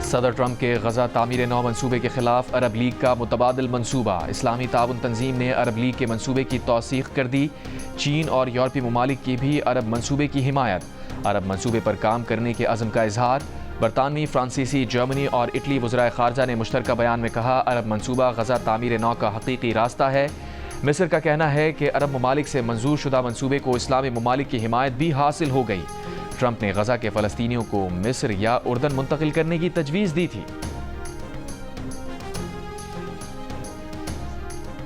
सदर ट्रंप के गजा तामीर नौ मनसूबे के खिलाफ अरब लीग का मुतबादिल मनसूबा। इस्लामी ताउन तंजीम ने अरब लीग के मनसूबे की तौसीक कर दी। चीन और यूरोपीय ममालिक की भी अरब मनसूबे की हिमायत। अरब मनसूबे पर काम करने के अज़म का इजहार। बरतानवी, फ्रांसीसी, जर्मनी और इटली वज़राए ख़ारजा ने मुश्तरका बयान में कहा, अरब मनसूबा गजा तामीर नौ का हकीकी रास्ता है। मिस्र का कहना है कि अरब ममालिक से मंजूर शुदा मनसूबे को इस्लामी ममालिक की हिमायत भी हासिल हो गई। ट्रंप ने गजा के फ़लस्तीनियों को मिस्र या उर्दन मुंतकिल करने की तजवीज़ दी थी।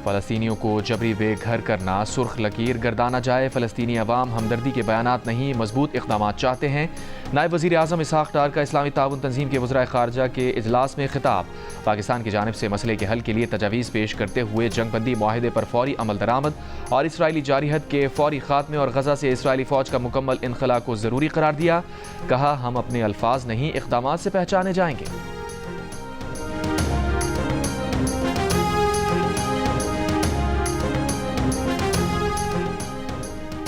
फ़लस्तीनियों को जबरी बेघर करना सुर्ख लकीर गर्दाना जाए। फ़लस्तीनी अवाम हमदर्दी के बयानात नहीं, मजबूत इक़दाम चाहते हैं। नायब वज़ीर आज़म इसहाक़ डार का इस्लामी ताउन तंजीम के वज़राए ख़ारजा के इजलास में खिताब। पाकिस्तान की जानिब से मसले के हल के लिए तजावीज़ पेश करते हुए जंगबंदी मुआहदे पर फौरी अमल दरामद और इसराइली जारिहत के फौरी खात्मे और गजा से इसराइली फ़ौज का मुकम्मल इनखला को ज़रूरी करार दिया। कहा, हम अपने अल्फाज नहीं इक़दामात से पहचाने जाएंगे।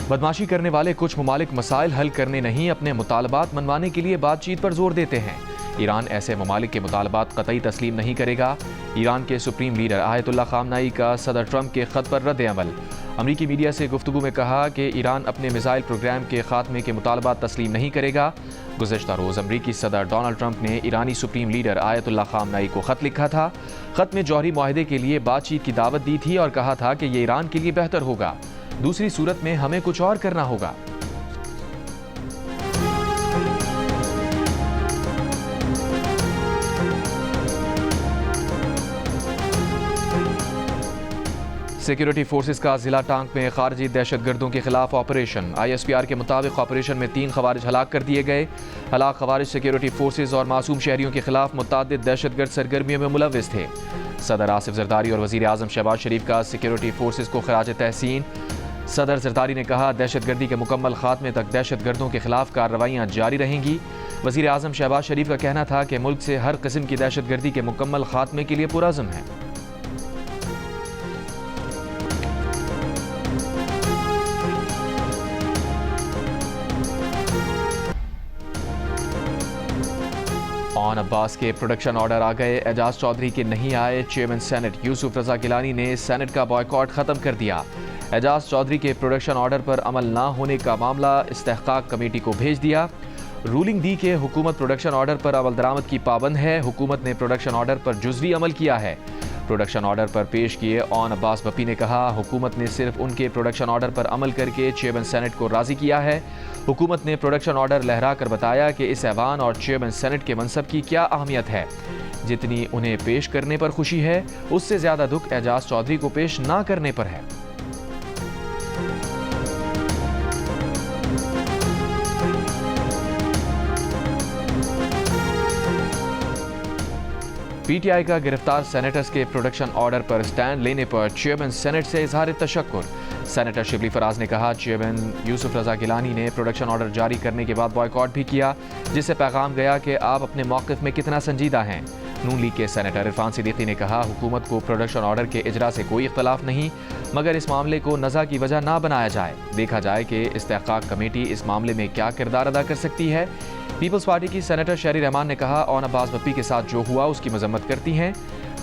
बदमाशी करने वाले कुछ ममालिक मसाइल हल करने नहीं, अपने मुतालबात मनवाने के लिए बातचीत पर जोर देते हैं। ईरान ऐसे ममालिक के मुतालबात कतई तस्लीम नहीं करेगा। ईरान के सुप्रीम लीडर आयतुल्लाह ख़ामनाई का सदर ट्रंप के ख़त पर रद्द अमल। अमरीकी मीडिया से गुफ्तगू में कहा कि ईरान अपने मिसाइल प्रोग्राम के खात्मे के मुतालबात तस्लीम नहीं करेगा। गुज़श्ता रोज़ अमरीकी सदर डोनाल्ड ट्रंप ने ईरानी सुप्रीम लीडर आयतुल्लाह ख़ामनाई को ख़त लिखा था। ख़त में जौहरी मुआहदे के लिए बातचीत की दावत दी थी और कहा था कि ये ईरान के लिए बेहतर होगा, दूसरी सूरत में हमें कुछ और करना होगा। सिक्योरिटी फोर्सेस का जिला टांग में खारजी दहशतगर्दों के खिलाफ ऑपरेशन। ISPR के मुताबिक ऑपरेशन में 3 खवारिज हलाक कर दिए गए। हलाक खवारिज सिक्योरिटी फोर्सेस और मासूम शहरियों के खिलाफ मुतअद्दिद दहशतगर्द सरगर्मियों में मुलव्विस थे। सदर आसिफ जरदारी और वज़ीर आज़म शहबाज शरीफ का सिक्योरिटी फोर्सेस को खराज तहसीन। सदर जरदारी ने कहा, दहशतगर्दी के मुकम्मल खात्मे तक दहशतगर्दों के खिलाफ कार्रवाइयाँ जारी रहेंगी। वज़ीर आज़म शहबाज शरीफ का कहना था कि मुल्क से हर किस्म की दहशतगर्दी के मुकम्मल खात्मे के लिए पुरअज़्म है। ऑन अब्बास के प्रोडक्शन ऑर्डर आ गए। एजाज चौधरी के नहीं आए। चेयरमैन सेनेट यूसुफ रजा गिलानी ने सेनेट का बॉयकॉट ख़त्म कर दिया। एजाज चौधरी के प्रोडक्शन ऑर्डर पर अमल ना होने का मामला इस्तेहकाक कमेटी को भेज दिया। रूलिंग दी कि हुकूमत प्रोडक्शन ऑर्डर पर अमल दरामद की पाबंद है। हुकूमत ने प्रोडक्शन ऑर्डर पर जुज़वी अमल किया है। प्रोडक्शन ऑर्डर पर पेश किए ऑन अब्बास बप्पी ने कहा, हुकूमत ने सिर्फ उनके प्रोडक्शन ऑर्डर पर अमल करके चेयरमैन सेनेट को राज़ी किया है। हुकूमत ने प्रोडक्शन ऑर्डर लहरा कर बताया कि इस ऐवान और चेयरमैन सेनेट के मनसब की क्या अहमियत है। जितनी उन्हें पेश करने पर खुशी है, उससे ज़्यादा दुख एजाज चौधरी को पेश ना करने पर है। PTI का गिरफ्तार सेनेटर्स के प्रोडक्शन ऑर्डर पर स्टैंड लेने पर चेयरमैन सेनेट से इजहार तशक्कुर। सेनेटर शिबली फराज ने कहा, चेयरमैन यूसुफ रजा गिलानी ने प्रोडक्शन ऑर्डर जारी करने के बाद बॉयकॉट भी किया, जिससे पैगाम गया कि आप अपने मौक़िफ़ में कितना संजीदा हैं। नून लीग के सेनेटर इरफान सिद्दीकी ने कहा, हुकूमत को प्रोडक्शन ऑर्डर के इजरा से कोई इख्तलाफ नहीं, मगर इस मामले को नज़ा की वजह ना बनाया जाए। देखा जाए कि इस्तेहकाक कमेटी इस मामले में क्या किरदार अदा कर सकती है। पीपल्स पार्टी की सेनेटर शहरी रहमान ने कहा, ऑन अब्बास बप्पी के साथ जो हुआ उसकी मजम्मत करती हैं।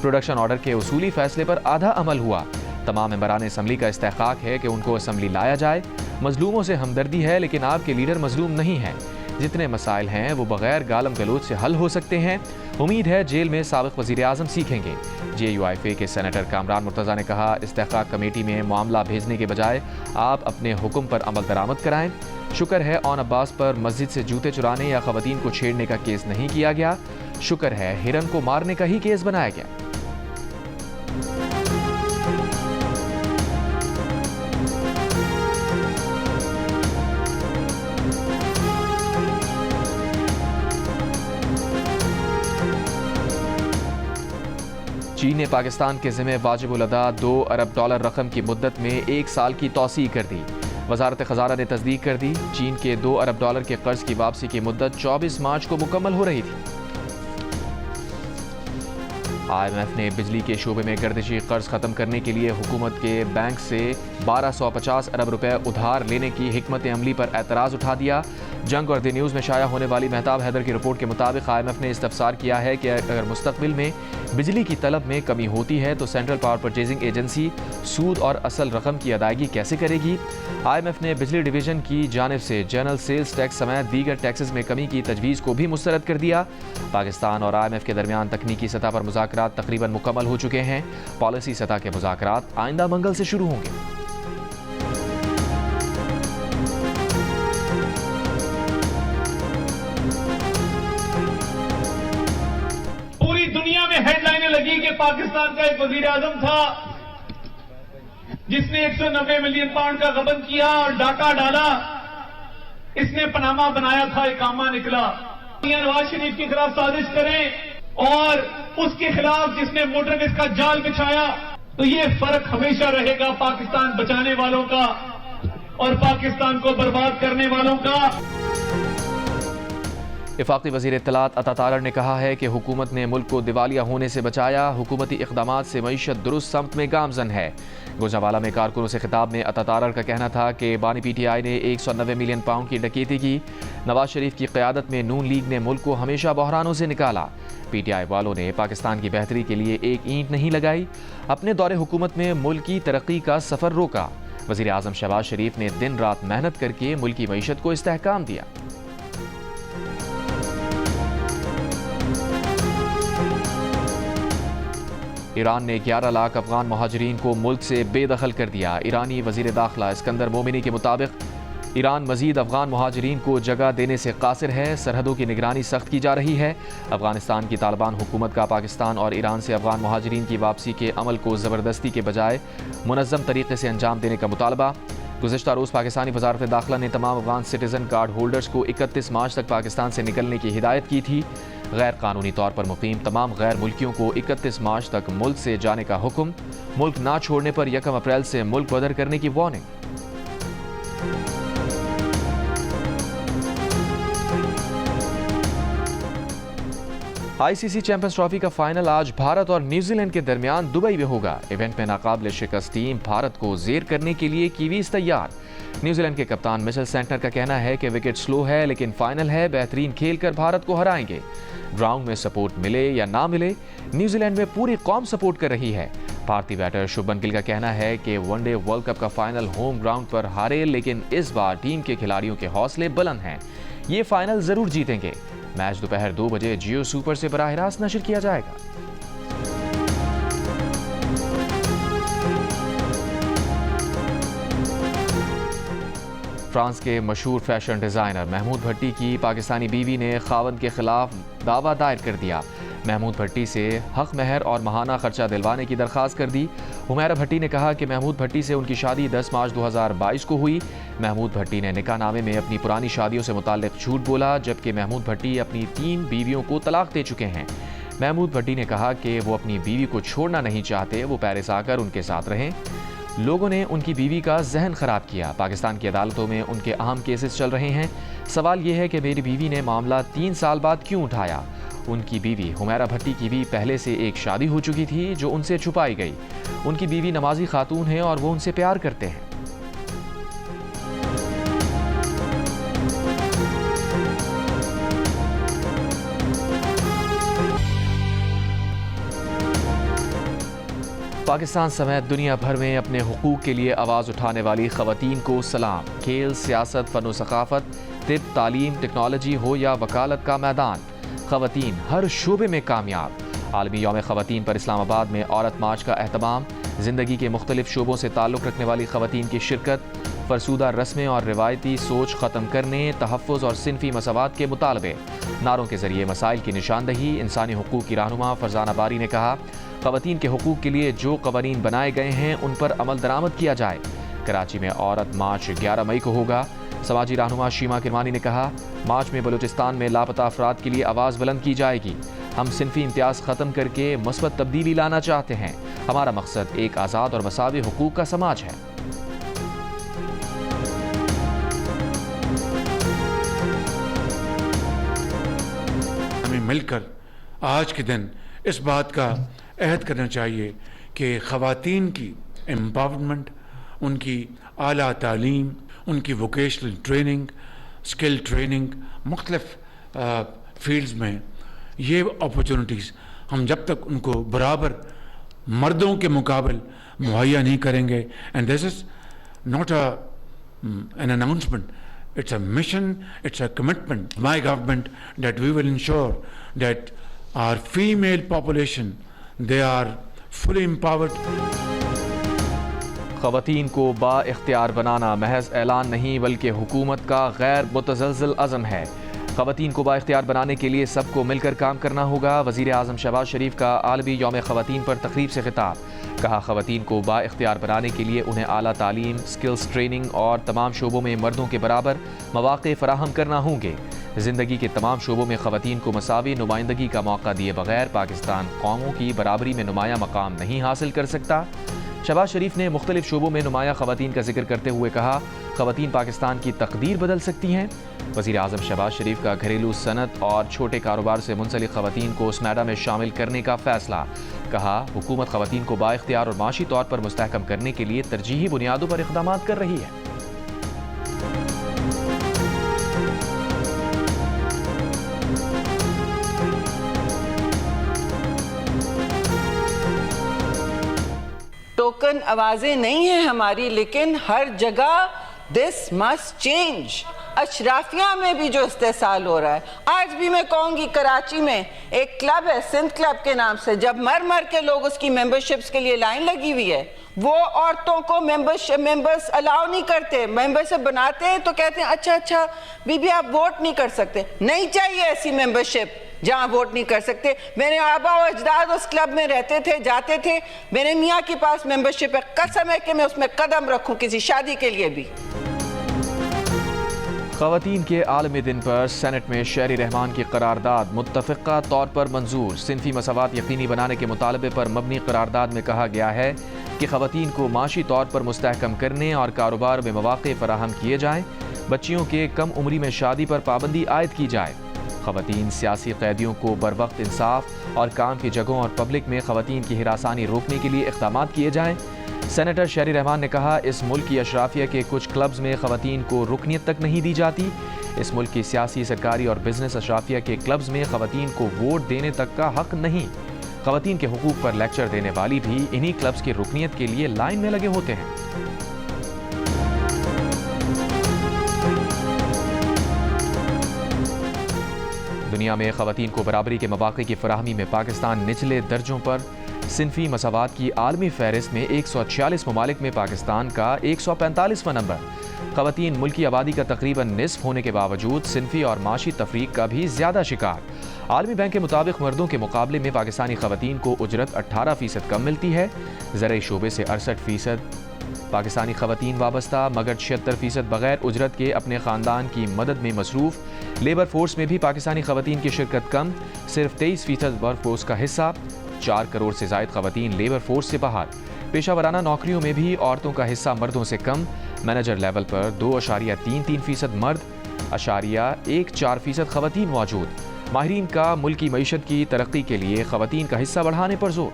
प्रोडक्शन ऑर्डर के उसूली फैसले पर आधा अमल हुआ। तमाम मेंबरान असम्बली का इस्तेहकाक है कि उनको असम्बली लाया जाए। मजलूमों से हमदर्दी है, लेकिन आपके लीडर मजलूम नहीं हैं। जितने मसाइल हैं वो बगैर गालम गलोच से हल हो सकते हैं। उम्मीद है जेल में साबिक वज़ीर आज़म सीखेंगे। JUIFA के सेनेटर कामरान मुर्तज़ा ने कहा, इस्तेहकाक कमेटी में मामला भेजने के बजाय आप अपने हुक्म पर अमल दरामद कराएं। शुक्र है ऑन अब्बास पर मस्जिद से जूते चुराने या ख़वातीन को छेड़ने का केस नहीं किया गया। शुक्र है हिरन को मारने का ही केस बनाया गया। चीन ने पाकिस्तान के ज़िम्मे वाजिबुल अदा $2 अरब रकम की मुद्दत में 1 साल की तौसीह कर दी। वज़ारत ख़ज़ाना ने तस्दीक कर दी। चीन के $2 अरब के कर्ज की वापसी की मुद्दत 24 मार्च को मुकम्मल हो रही थी। IMF ने बिजली के शोबे में गर्दिशी कर्ज ख़त्म करने के लिए हुकूमत के बैंक से 1250 अरब रुपए उधार लेने की हिकमत अमली पर एतराज़ उठा दिया। जंग और द न्यूज़ में शाया होने वाली मेहताब हैदर की रिपोर्ट के मुताबिक IMF ने इस्तफसार किया है कि अगर मुस्तकबिल में बिजली की तलब में कमी होती है तो सेंट्रल पावर परचेजिंग एजेंसी सूद और असल रकम की अदायगी कैसे करेगी। IMF ने बिजली डिवीजन की जानिब से जनरल सेल्स टैक्स समेत दीगर टैक्सेस में कमी की तजवीज़ को भी मुस्तरद कर दिया। पाकिस्तान और IMF के दरमियान तकनीकी सतह पर मुज़ाकरात तकरीबन मुकम्मल हो चुके हैं। पॉलिसी सतह के मुज़ाकरात आइंदा मंगल से शुरू होंगे। दुनिया में हेडलाइनें लगी कि पाकिस्तान का एक वजीर आजम था जिसने 190 मिलियन पाउंड का गबन किया और डाका डाला। इसने पनामा बनाया था, इकामा निकला। नवाज शरीफ के खिलाफ साजिश करें और उसके खिलाफ जिसने मोटरवेज का जाल बिछाया, तो ये फर्क हमेशा रहेगा पाकिस्तान बचाने वालों का और पाकिस्तान को बर्बाद करने वालों का। वफाकी वज़ीर इत्तलात अता तारड़ ने कहा है कि हुकूमत ने मुल्क को दिवालिया होने से बचाया। हुकूमती इक़दामात से मईशत दुरुस्त समत में गामजन है। गुजरावाला में कारकुनों से खिताब में अता तारड़ का कहना था कि बानी PTI ने 190 मिलियन पाउंड की डकैती की। नवाज शरीफ की क़यादत में नून लीग ने मुल्क को हमेशा बहरानों से निकाला। PTI वालों ने पाकिस्तान की बेहतरी के लिए एक ईंट नहीं लगाई। अपने दौरे हुकूमत में मुल्क की तरक्की का सफ़र रोका। वज़ीर आज़म शहबाज शरीफ ने दिन रात मेहनत करके मुल्क की मईशत को इस्तेहकाम दिया। ईरान ने 11 लाख अफगान महाजरीन को मुल्क से बेदखल कर दिया। ईरानी वज़ीर दाखिला इस्कंदर मोमिनी के मुताबिक ईरान मजीद अफगान महाजरीन को जगह देने से कासिर है। सरहदों की निगरानी सख्त की जा रही है। अफगानिस्तान की तालिबान हुकूमत का पाकिस्तान और ईरान से अफगान महाजरीन की वापसी के अमल को ज़बरदस्ती के बजाय मुनज़्ज़म तरीके से अंजाम देने का मुतालबा। गुज़िश्ता रोज़ पाकिस्तानी वज़ारत दाखिला ने तमाम अफगान सिटीज़न कार्ड होल्डर्स को 31 मार्च तक पाकिस्तान से निकलने की हिदायत की थी। गैर कानूनी तौर पर मुकीम तमाम गैर मुल्कियों को 31 मार्च तक मुल्क से जाने का हुक्म। मुल्क ना छोड़ने पर 1 अप्रैल से मुल्क बदर करने की वार्निंग। ICC चैंपियंस ट्रॉफी का फाइनल आज भारत और न्यूजीलैंड के दरमियान दुबई में होगा। इवेंट में नाकाबिल शिकस्त टीम भारत को जेर करने के लिए कीवीज तैयार। न्यूजीलैंड के कप्तान मिचेल सेंटनर का कहना है कि विकेट स्लो है लेकिन फाइनल है, बेहतरीन खेलकर भारत को हराएंगे। ग्राउंड में सपोर्ट मिले या ना मिले, न्यूजीलैंड में पूरी कौम सपोर्ट कर रही है। भारतीय बैटर शुभमन गिल का कहना है कि वनडे वर्ल्ड कप का फाइनल होम ग्राउंड पर हारे, लेकिन इस बार टीम के खिलाड़ियों के हौसले बुलंद हैं। ये फाइनल जरूर जीतेंगे। मैच दोपहर 2 बजे जियो सुपर से बराह रास्त नशर किया जाएगा। फ्रांस के मशहूर फैशन डिज़ाइनर महमूद भट्टी की पाकिस्तानी बीवी ने खावंद के खिलाफ दावा दायर कर दिया। महमूद भट्टी से हक महर और माहाना खर्चा दिलवाने की दरख्वास्त कर दी। हुमैरा भट्टी ने कहा कि महमूद भट्टी से उनकी शादी 10 मार्च 2022 को हुई। महमूद भट्टी ने निकाहनामे में अपनी पुरानी शादियों से मुताल्लिक झूठ बोला, जबकि महमूद भट्टी अपनी 3 बीवियों को तलाक दे चुके हैं। महमूद भट्टी ने कहा कि वो अपनी बीवी को छोड़ना नहीं चाहते, वो पेरिस आकर उनके साथ रहें। लोगों ने उनकी बीवी का जहन खराब किया। पाकिस्तान की अदालतों में उनके अहम केसेस चल रहे हैं। सवाल यह है कि मेरी बीवी ने मामला 3 साल बाद क्यों उठाया। उनकी बीवी हुमैरा भट्टी की भी पहले से एक शादी हो चुकी थी जो उनसे छुपाई गई। उनकी बीवी नमाजी खातून है और वो उनसे प्यार करते हैं। पाकिस्तान समेत दुनिया भर में अपने हुकूक के लिए आवाज़ उठाने वाली ख़वातीन को सलाम। खेल, सियासत, फ़न सक़ाफ़त, तिब, तालीम, टेक्नोलॉजी हो या वकालत का मैदान, ख़वातीन हर शोबे में कामयाब। आलमी यौम ख़वातीन पर इस्लामाबाद में औरत मार्च का एहतमाम। ज़िंदगी के मुख्तलिफ शोबों से ताल्लुक़ रखने वाली ख़वातीन की शिरकत। फरसूदा रस्में और रिवायती सोच ख़त्म करने, तहफ़्फ़ुज़ और सिनफ़ी मसावात के मुतालबे। नारों के ज़रिए मसाइल की निशानदही। इंसानी हुकूक़ की रहनुमा फरजाना बारी ने कहा, ख़वातीन के हुकूक़ के लिए जो क़वानीन बनाए गए हैं उन पर अमल दरामद किया जाए। कराची में औरत मार्च 11 मई को होगा। समाजी रहनुमा शीमा किरमानी ने कहा, मार्च में बलूचिस्तान में लापता अफराद के लिए आवाज़ बुलंद की जाएगी। हम सिनफ़ी इम्तियाज़ ख़त्म करके मस्बत तब्दीली लाना चाहते हैं। हमारा मकसद एक आज़ाद और मसावी हुकूक़ का समाज है। हमें मिलकर आज के दिन इस बात का अहद करना चाहिए कि ख़वातीन की एम्पावरमेंट, उनकी आला तालीम, उनकी वोकेशनल ट्रेनिंग स्किल ट्रेनिंग, मुख्तलिफ फील्ड्स में ये अपॉर्चुनिटीज़ हम जब तक उनको बराबर मर्दों के मुकाबले मुहैया नहीं करेंगे, and this is not an announcement, it's a mission, it's a commitment. My government that we will ensure that our female population, they are fully empowered. ख़वातीन को बाइख्तियार बनाना महज ऐलान नहीं बल्कि हुकूमत का गैर मुतज़लज़ल अज़म है। ख़वातीन को बाइख्तियार बनाने के लिए सबको मिलकर काम करना होगा। वज़ीर आज़म शहबाज शरीफ का आलमी यौम ख़वातीन पर तकरीब से खिताब। कहा, ख़वातीन को बाइख्तियार बनाने के लिए उन्हें आला तालीम, स्किल्स ट्रेनिंग और तमाम शोबों में मर्दों के बराबर मौक़े फ़राहम करना होंगे। ज़िंदगी के तमाम शोबों में ख़वातीन को मसावी नुमाइंदगी का मौका दिए बगैर पाकिस्तान कौमों की बराबरी में नुमाया मकाम नहीं हासिल कर सकता। शहबाज शरीफ ने मुख्तलिफ शोबों में नुमाया ख़वातीन का जिक्र करते हुए कहा, ख़वातीन पाकिस्तान की तकदीर बदल सकती हैं। वज़ीर आज़म शहबाज शरीफ का घरेलू सनत और छोटे कारोबार से मुंसलिक ख़वातीन को स्मैडा में शामिल करने का फ़ैसला। कहा, हुकूमत ख़वातीन को बाइख्तियार और माशी तौर पर मुस्तहकम करने के लिए तरजीही बुनियादों पर इक़दाम कर रही है। टोकन आवाज़ें नहीं हैं हमारी, लेकिन हर जगह दिस मस्ट चेंज। अशराफिया में भी जो इस्तेसाल हो रहा है, आज भी मैं कहूँगी कराची में एक क्लब है सिंध क्लब के नाम से, जब मर मर के लोग उसकी मेंबरशिप्स के लिए लाइन लगी हुई है, वो औरतों को मेंबर्स अलाउ नहीं करते। मेंबरशिप बनाते हैं तो कहते हैं अच्छा बीबी आप वोट नहीं कर सकते। नहीं चाहिए ऐसी मेंबरशिप जहाँ वोट नहीं कर सकते। मेरे आबा और अजदाद उस क्लब में रहते थे, जाते थे। मेरे मियाँ के पास मेंबरशिप है, कसम है कि मैं उसमें कदम रखूँ किसी शादी के लिए भी। ख़वातीन के आलमी दिन पर सेनेट में शहरी रहमान की करारदाद मुत्तफ़िक़ा तौर पर मंजूर। सिनफी मसावात यकीनी बनाने के मुतालबे पर मबनी करारदाद में कहा गया है कि ख़वातीन को माशी तौर पर मुस्तहकम करने और कारोबार में मौक़े फ़राहम किए जाएँ। बच्चियों के कम उम्री में शादी पर पाबंदी आयद की जाए। ख़वातीन सियासी कैदियों को बर वक्त इंसाफ और काम की जगहों और पब्लिक में ख़वातीन की हिरासानी रोकने के लिए इक़दाम किए जाएँ। सेनेटर शहरी रहमान ने कहा, इस मुल्क की अशराफिया के कुछ क्लब्स में ख़वातीन को रुकनियत तक नहीं दी जाती। इस मुल्क की सियासी, सरकारी और बिजनेस अशराफिया के क्लब्स में ख़वातीन को वोट देने तक का हक नहीं। ख़वातीन के हुकूक पर लेक्चर देने वाली भी इन्हीं क्लब्स की रुकनियत के लिए लाइन में लगे होते हैं। दुनिया में ख़वातीन को बराबरी के मौक़े की फराहमी में पाकिस्तान निचले दर्जों पर। सिनफी मसावात की आलमी फहरिस्त में 146 ममालिक में पाकिस्तान का 145वां नंबर। ख़वातीन मुल्की आबादी का तकरीबन निस्फ होने के बावजूद सिनफी और माशी तफरीक का भी ज़्यादा शिकार। आलमी बैंक के मुताबिक मर्दों के मुकाबले में पाकिस्तानी ख़वातीन को उजरत 18% कम मिलती है। ज़राई शोबे से 68% पाकिस्तानी ख़वातीन वाबस्ता, मगर 76% बगैर उजरत के अपने ख़ानदान की मदद में मसरूफ़। लेबर फोर्स में भी पाकिस्तानी ख़वातीन की शिरकत कम, सिर्फ 23% वर्क फोर्स का हिस्सा। 4 करोड़ से ज़ायद ख़वातीन लेबर फोर्स से बाहर। पेशावराना नौकरियों में भी औरतों का हिस्सा मर्दों से कम। मैनेजर लेवल पर 2.33% मर्द, 1.14% ख़वातीन मौजूद। माहिरीन का मुल्की मईशत की तरक्की के लिए ख़वातीन का हिस्सा बढ़ाने पर जोर।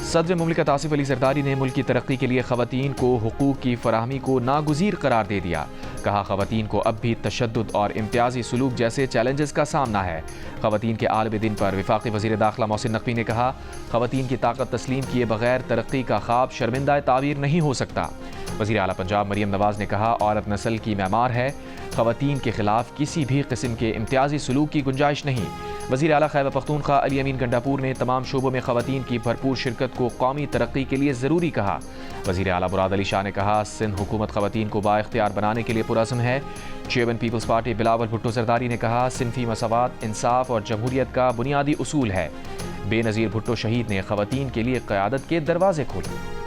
सदर मुमलिकत आसिफ अली ज़रदारी ने मुल्क की तरक्की के लिए ख़वातीन को हुकूक की फराहमी को नागुज़ीर करार दे दिया। कहा, ख़वातीन को अब भी तशद्दुद और इम्तियाजी सलूक जैसे चैलेंजेस का सामना है। ख़वातीन के आलमी दिन पर वफाकी वज़ीर दाखिला मोहसिन नकवी ने कहा, ख़वातीन की ताकत तस्लीम किए बगैर तरक्की का ख्वाब शर्मिंदा ताबीर नहीं हो सकता। वज़ीर आला पंजाब मरियम नवाज़ ने कहा, औरत नस्ल की मैमार है। ख़वातीन के खिलाफ किसी भी किस्म के इम्तियाजी सलूक की गुंजाइश नहीं। वज़ीर आला खैबर पख्तूनख्वा अली अमीन गंडापुर ने तमाम शोबों में ख़वातीन की भरपूर शिरकत को कौमी तरक्की के लिए ज़रूरी कहा। वज़ीर आला मुराद अली शाह ने कहा, सिंध हुकूमत ख़वातीन को बाइख्तियार बनाने के लिए पुरअज़्म है। चेयरमैन पीपल्स पार्टी बिलावल भुट्टो ज़रदारी ने कहा, सिनफी मसावात, इंसाफ और जमहूरियत का बुनियादी उसूल है। बेनज़ीर भुट्टो शहीद ने ख़वातीन के लिए क़यादत के दरवाजे खोले।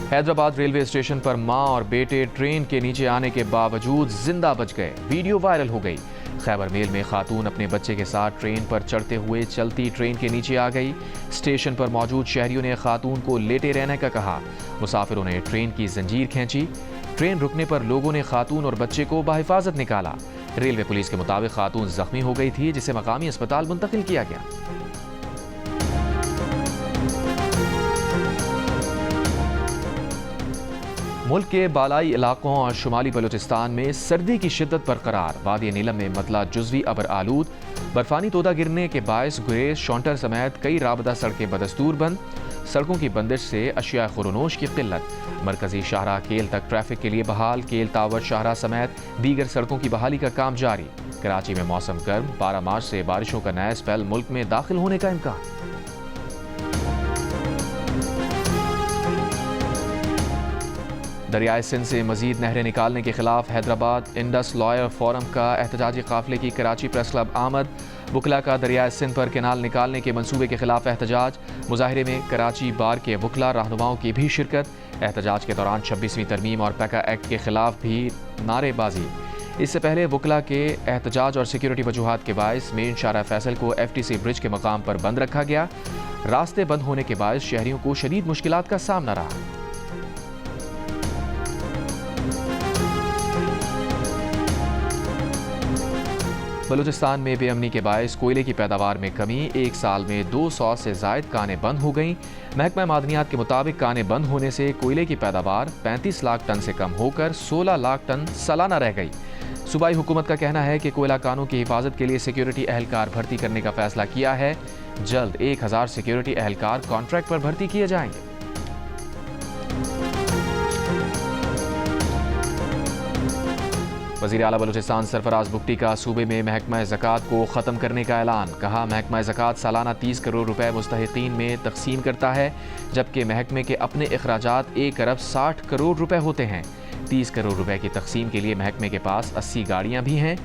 हैदराबाद रेलवे स्टेशन पर मां और बेटे ट्रेन के नीचे आने के बावजूद जिंदा बच गए। वीडियो वायरल हो गई। खैबर मेल में खातून अपने बच्चे के साथ ट्रेन पर चढ़ते हुए चलती ट्रेन के नीचे आ गई। स्टेशन पर मौजूद शहरियों ने खातून को लेटे रहने का कहा। मुसाफिरों ने ट्रेन की जंजीर खींची। ट्रेन रुकने पर लोगों ने खातून और बच्चे को बाहिफाजत निकाला। रेलवे पुलिस के मुताबिक खातून जख्मी हो गई थी, जिसे मकामी अस्पताल मुंतकिल किया गया। मुल्क के बालाई इलाकों और शुमाली बलूचिस्तान में सर्दी की शिद्दत बरकरार। वादी नीलम में मतला जुज़वी अबर आलूद, बर्फानी तोदा गिरने के बायस गुरेज, शौंटर समेत कई राबता सड़कें बदस्तूर बंद। सड़कों की बंदिश से अशिया खुरोनोश की किल्लत। मरकजी शाहरा केल तक ट्रैफिक के लिए बहाल। केल टावर शाहरा समेत दीगर सड़कों की बहाली का काम जारी। कराची में मौसम गर्म, 12 मार्च से बारिशों का नया स्पेल मुल्क में दाखिल होने का इम्कान। दरियाए सिंध से मजीद नहरें निकालने के खिलाफ हैदराबाद इंडस लॉयर फोरम का एहतजाजी काफिले की कराची प्रेस क्लब आमद। वकला का दरियाए सिंध पर केनाल निकालने के मंसूबे के खिलाफ एहतजाज। मुजाहिरे में कराची बार के वकला रहनुमाओं की भी शिरकत। एहतजाज के दौरान 26वीं तरमीम और पैका एक्ट के खिलाफ भी नारेबाजी। इससे पहले वकला के एहतजाज और सिक्योरिटी वजूहात के बायस मेन शाहरा फैसल को FTC ब्रिज के मकाम पर बंद रखा गया। रास्ते बंद होने के बायस शहरियों को शदीद मुश्किलात का सामना रहा। बलूचिस्तान में बेअमनी के बायस कोयले की पैदावार में कमी। एक साल में 200 से जायद कानें बंद हो गईं। महकमा मादनियात के मुताबिक कानें बंद होने से कोयले की पैदावार 35 लाख टन से कम होकर 16 लाख टन सालाना रह गई। सूबाई हुकूमत का कहना है कि कोयला कानों की हिफाजत के लिए सिक्योरिटी अहलकार भर्ती करने का फैसला किया है। जल्द 1000 सिक्योरिटी अहलकार कॉन्ट्रैक्ट पर भर्ती किए जाएंगे। वज़ीर आला बलूचिस्तान सरफराज बुगटी का सूबे में महकमा ज़कात को ख़त्म करने का ऐलान। कहा, महकमा ज़कात सालाना 30 करोड़ रुपए मुस्तहिकीन में तकसीम करता है, जबकि महकमे के अपने अखराजात 1 अरब 60 करोड़ रुपए होते हैं। 30 करोड़ रुपए की तकसीम के लिए महकमे के पास 80 गाड़ियाँ भी हैं।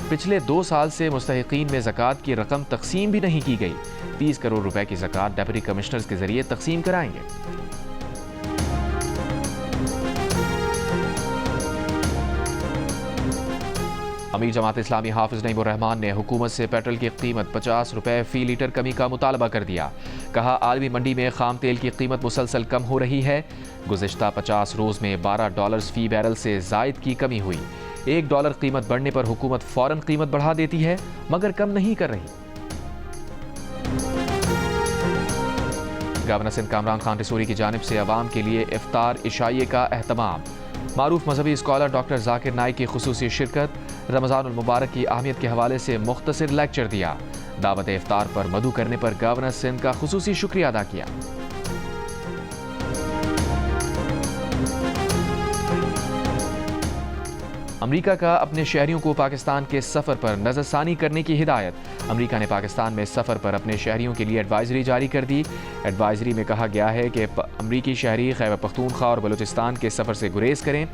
पिछले 2 साल से मुस्तहिकीन में ज़कात की रकम तकसीम भी नहीं की गई। 30 करोड़ रुपए की ज़कात डिप्टी कमिश्नर्स के जरिए तकसीम कराएंगे। अमीर जमात इस्लामी हाफिज नईमुर रहमान ने हुकूमत से पेट्रोल की कीमत 50 रुपए फी लीटर कमी का मुतालबा कर दिया। कहा, आलमी मंडी में खाम तेल की कीमत मुसलसल कम हो रही है। गुज़िश्ता 50 रोज़ में $12 फी बैरल से जायद की कमी हुई। $1 कीमत बढ़ने पर हुकूमत फौरन कीमत बढ़ा देती है, मगर कम नहीं कर रही। गवर्नर सिंध कामरान खान रिसोरी की जानिब से अवाम के लिए इफ्तार इशाइये का एहतमाम। मारूफ मजहबी स्कॉलर डॉक्टर जाकिर नाइक की खुसूसी शिरकत। रमज़ानुल मुबारक की अहमियत के हवाले से मुख्तसर लेक्चर दिया। दावत इफ्तार पर मदु करने पर गवर्नर सिंध का खुसूसी शुक्रिया अदा किया। अमरीका का अपने शहरियों को पाकिस्तान के सफ़र पर नज़रसानी करने की हिदायत। अमरीका ने पाकिस्तान में सफ़र पर अपने शहरियों के लिए एडवाइजरी जारी कर दी। एडवाइजरी में कहा गया है कि अमरीकी शहरी खैबर पख्तूनख्वा और बलूचिस्तान के सफ़र से गुरेज करें।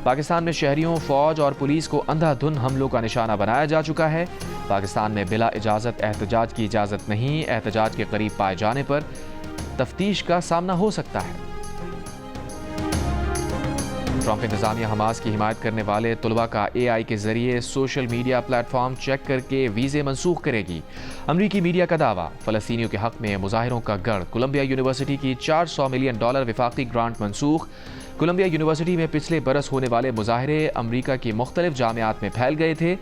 पाकिस्तान में शहरियों, फ़ौज और पुलिस को अंधाधुंध हमलों का निशाना बनाया जा चुका है। पाकिस्तान में बिला इजाज़त एहतजाज की इजाज़त नहीं। एहतजाज के करीब पाए जाने पर तफ्तीश का सामना हो सकता है। ट्रंप इंतजामिया हमास की हिमायत करने वाले तुलबा का AI के जरिए सोशल मीडिया प्लेटफॉर्म चेक करके वीज़े मनसूख करेगी। अमरीकी मीडिया का दावा। फ़लस्तीनियों के हक़ में मुजाहिरों का गढ़। कोलंबिया यूनिवर्सिटी की $400 मिलियन विफाकी ग्रांट मनसूख। कोलंबिया यूनिवर्सिटी में पिछले बरस होने वाले मुजाहिरे अमरीका की मुख्तलिफ जामियात में फैल गए थे।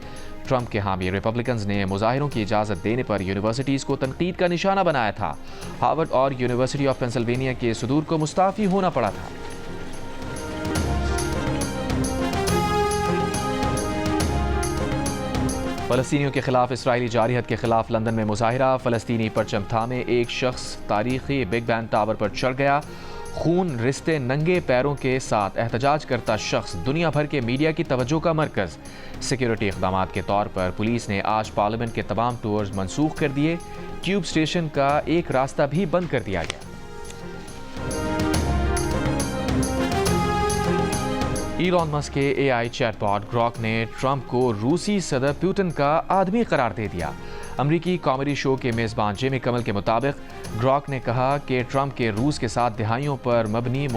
ट्रंप के हामी रिपब्लिकन्स ने मुजाहिरों की इजाज़त देने पर यूनिवर्सिटीज़ को तनकीद का निशाना बनाया था। हार्वर्ड और यूनिवर्सिटी ऑफ पेंसिल्वेनिया के सदूर को मुस्ताफ़ी होना पड़ा था। फ़लस्तीनियों के खिलाफ इसराइली जारहियत के खिलाफ लंदन में मुजाहिरा। फ़लस्तीनी परचम थामे एक शख्स तारीखी बिग बैन टावर पर चढ़ गया। खून रिश्ते नंगे पैरों के साथ एहतजाज करता शख्स दुनिया भर के मीडिया की तवज्जो का मरकज़। सिक्योरिटी इक़दामात के तौर पर पुलिस ने आज पार्लियामेंट के तमाम टूर्स मनसूख कर दिए। ट्यूब स्टेशन का एक रास्ता भी बंद कर दिया गया। ईलॉन मस्क के AI चैटबॉट ग्रॉक ने ट्रंप को रूसी सदर पुतिन का आदमी करार दे दिया। अमरीकी कॉमेडी शो के मेज़बान जिमी किमेल के मुताबिक ग्रॉक ने कहा कि ट्रंप के रूस के साथ दिहाइयों पर मबनी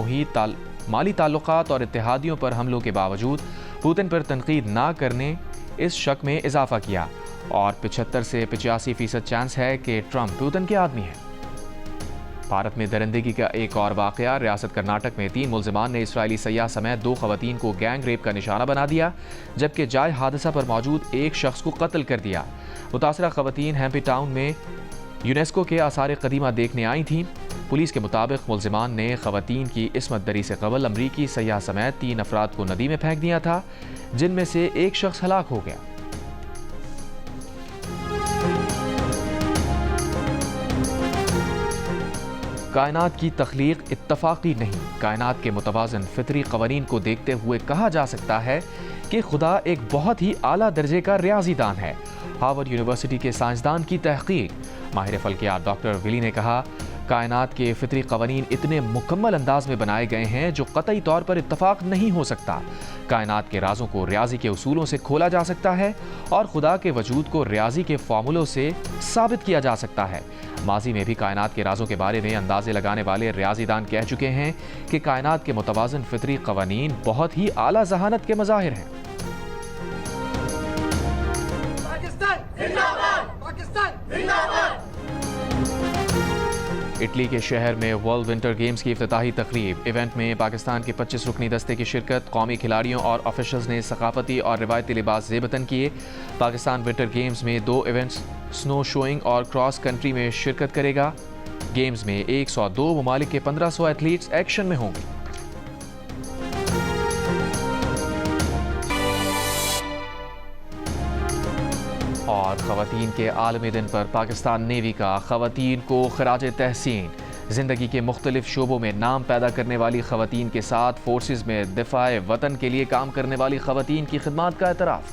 माली ताल्लुकात और इत्तेहादियों पर हमलों के बावजूद पुतिन पर तनकीद ना करने इस शक में इजाफा किया और 75 से 85% चांस है कि ट्रंप पुतिन के आदमी है। भारत में दरिंदगी का एक और वाक़या। रियासत कर्नाटक में 3 मुल्ज़िमान ने इसराइली सयाह समेत 2 ख़वातीन को गैंग रेप का निशाना बना दिया, जबकि जाए हादसा पर मौजूद एक शख्स को कत्ल कर दिया। मुतासरा ख़वातीन हैम्पी टाउन में यूनेस्को के आसार कदीमा देखने आई थीं। पुलिस के मुताबिक मुल्ज़िमान ने ख़वातीन की इस्मत दरी से कबल अमरीकी सयाह समेत 3 अफराद को नदी में फेंक दिया था, जिनमें से एक शख्स हलाक हो गया। कायनात की तख्लीक इत्तफाकी नहीं। कायनात के मुतवाज़िन फितरी क़वानीन को देखते हुए कहा जा सकता है कि खुदा एक बहुत ही आला दर्जे का रियाजीदान है। हार्वर्ड यूनिवर्सिटी के साइंसदान की तहकीक। माहिर फ़ल्कियात डॉक्टर विली ने कहा, कायनात के फितरी क़वानीन इतने मुकम्मल अंदाज में बनाए गए हैं जो क़तई तौर पर इत्तफाक नहीं हो सकता। कायनात के राजों को रियाजी के उसूलों से खोला जा सकता है और खुदा के वजूद को रियाजी के फार्मूलों से साबित किया जा सकता है। माजी में भी कायनात के राजों के बारे में अंदाजे लगाने वाले रियाजीदान कह चुके हैं कि कायनात के मुतवाज़िन फितरी क़वानीन बहुत ही आला ज़हानत के मज़ाहिर हैं। इटली के शहर में वर्ल्ड विंटर गेम्स की इफ्तिताही तकरीब। इवेंट में पाकिस्तान के 25 रुकनी दस्ते की शिरकत। कौमी खिलाड़ियों और ऑफिशल्स ने सकाफती और रिवायती लिबास ज़ेबतन किए। पाकिस्तान विंटर गेम्स में 2 इवेंट्स स्नो शोइंग और क्रॉस कंट्री में शिरकत करेगा। गेम्स में 102 ममालिक के 1500 एथलीट्स एक्शन में होंगे। और ख़वातीन के आलमी दिन पर पाकिस्तान नेवी का ख़वातीन को खराज तहसीन। ज़िंदगी के मुख्तलिफ शोबों में नाम पैदा करने वाली ख़वातीन के साथ फोर्सेस में दिफ़ाए वतन के लिए काम करने वाली ख़वातीन की खिदमात का एतराफ़।